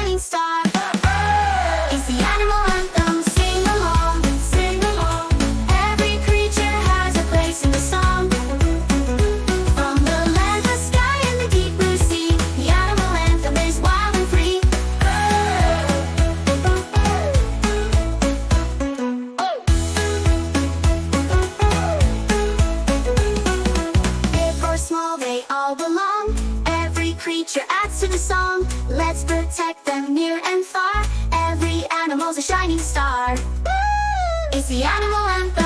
shining star. It's the animal anthem, sing along, sing along. Every creature has a place in the song. From the land, the sky, and the deep blue sea, the animal anthem is wild and free. Big or small, they all belong. Every creature adds to the song. Let's protect them near and far. Every animal's a shining star. It's the animal anthem.